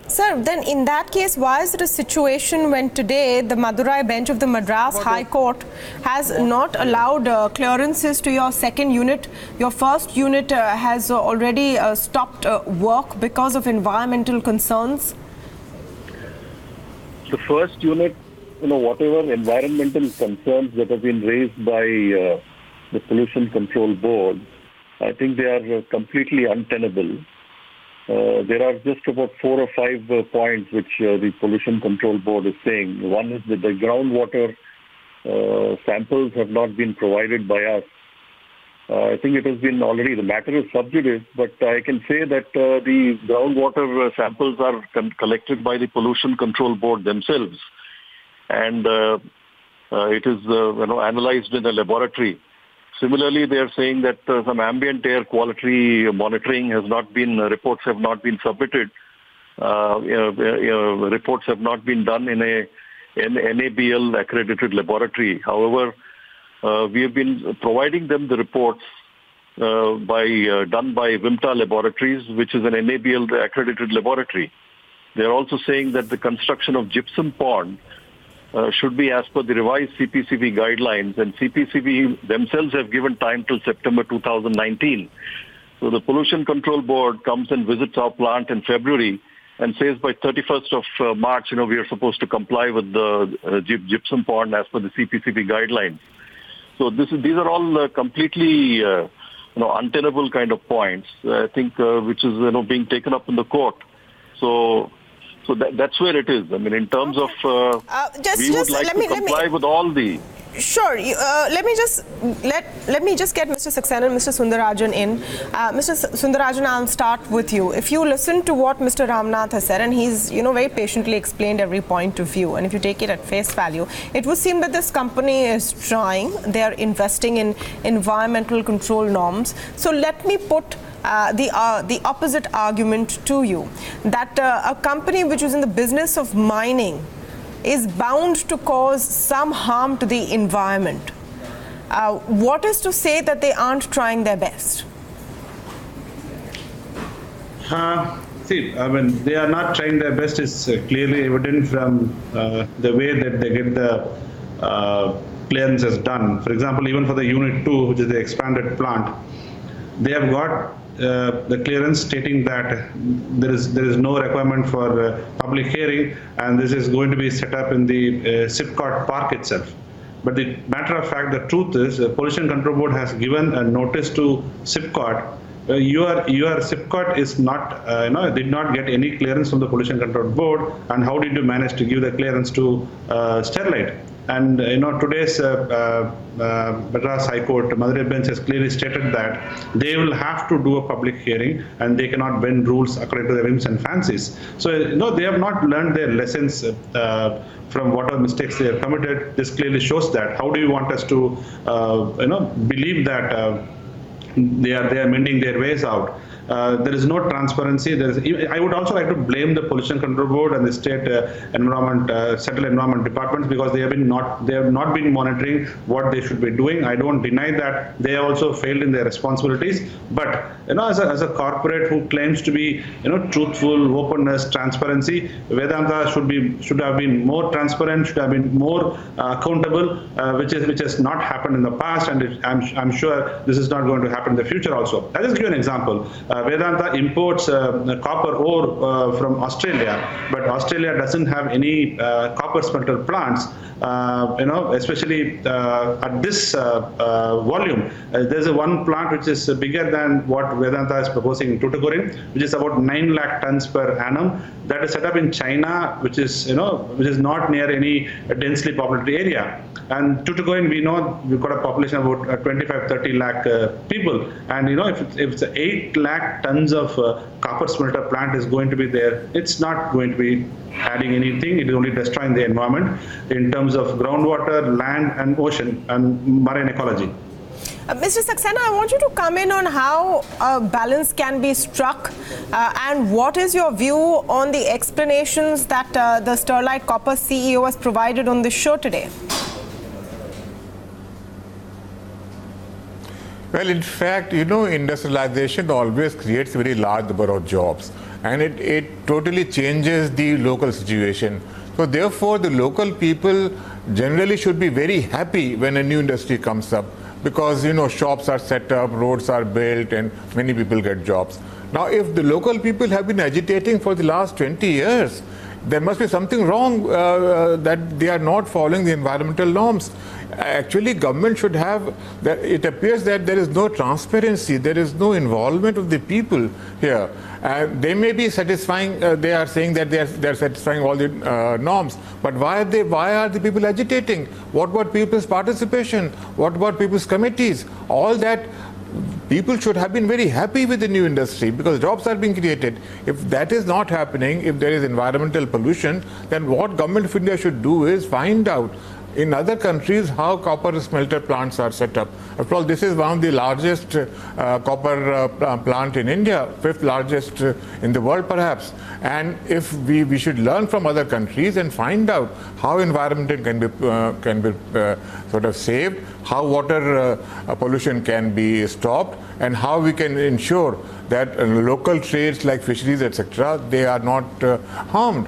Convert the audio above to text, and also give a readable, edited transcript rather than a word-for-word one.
Sir, then in that case, why is it a situation when today the Madurai bench of the Madras High Court has not allowed clearances to your second unit? Your first unit has already stopped work because of environmental concerns? The first unit, whatever environmental concerns that have been raised by the Pollution Control Board, I think they are completely untenable. There are just about 4 or 5 points which the Pollution Control Board is saying. One is that the groundwater samples have not been provided by us. I think it has been already, the matter is sub judice, but I can say that the groundwater samples are collected by the Pollution Control Board themselves. And it is analyzed in a laboratory. Similarly, they are saying that some ambient air quality monitoring has not been, reports have not been submitted. Reports have not been done in an NABL accredited laboratory. However, we have been providing them the reports done by Vimta Laboratories, which is an NABL accredited laboratory. They are also saying that the construction of gypsum pond should be as per the revised CPCB guidelines, and CPCB themselves have given time till September 2019. So the Pollution Control Board comes and visits our plant in February and says by 31st of March, we are supposed to comply with the gypsum pond as per the CPCB guidelines. So these are all completely untenable kind of points, I think, which is being taken up in the court. So that's where it is. I mean, in terms of we would like to comply with all the. Sure. Let me just get Mr. Saxena and Mr. Sundararajan in. Mr. Sundararajan, I'll start with you. If you listen to what Mr. Ramnath has said, and he's very patiently explained every point of view, and if you take it at face value, it would seem that this company is trying. They are investing in environmental control norms. So let me put the opposite argument to you, that a company which is in the business of mining is bound to cause some harm to the environment. What is to say that they aren't trying their best? See, I mean, they are not trying their best is clearly evident from the way that they get the clearances done. For example, even for the Unit 2, which is the expanded plant, they have got the clearance stating that there is no requirement for public hearing, and this is going to be set up in the SIPCOT park itself. But the matter of fact, the truth is, the Pollution Control Board has given a notice to SIPCOT. Your SIPCOT is not, did not get any clearance from the Pollution Control Board, and how did you manage to give the clearance to Sterlite? And today's Madras High Court Madurai bench has clearly stated that they will have to do a public hearing, and they cannot bend rules according to their whims and fancies. So they have not learned their lessons from whatever mistakes they have committed. This clearly shows that. How do you want us to believe that they are mending their ways out? There is no transparency. I would also like to blame the Pollution Control Board and the State Central Environment Departments, because they have not been monitoring what they should be doing. I don't deny that they have also failed in their responsibilities. But as a corporate who claims to be truthful, openness, transparency, Vedanta should have been more transparent, should have been more accountable, which has not happened in the past, and I'm sure this is not going to happen in the future also. I'll just give you an example. Vedanta imports copper ore from Australia, but Australia doesn't have any copper smelter plants. Especially at this volume. There's one plant which is bigger than what Vedanta is proposing in Tuticorin, which is about 9 lakh tons per annum. That is set up in China, which is not near any densely populated area. And Tuticorin, we know we've got a population of about 25-30 lakh people. And if it's 8 lakh tons of copper smelter plant is going to be there, it's not going to be adding anything. It is only destroying the environment in terms of groundwater, land, and ocean and marine ecology. Mr. Saxena, I want you to come in on how a balance can be struck and what is your view on the explanations that the Sterlite Copper CEO has provided on this show today. Well, in fact, industrialization always creates a very large number of jobs. and it totally changes the local situation. So therefore, the local people generally should be very happy when a new industry comes up, because shops are set up, roads are built, and many people get jobs. Now, if the local people have been agitating for the last 20 years, there must be something wrong, that they are not following the environmental norms. Actually, government should have that. It appears that there is no transparency, there is no involvement of the people here. They may be satisfying. They are saying that they are satisfying all the norms, but why are the people agitating? What about people's participation? What about people's committees? All that. People should have been very happy with the new industry because jobs are being created. If that is not happening, if there is environmental pollution, then what Government of India should do is find out in other countries how copper smelter plants are set up. After all, this is one of the largest copper plant in India, 5th largest in the world perhaps. And if we should learn from other countries and find out how environment can be sort of saved, how water pollution can be stopped, and how we can ensure that local trades like fisheries, etc., they are not harmed.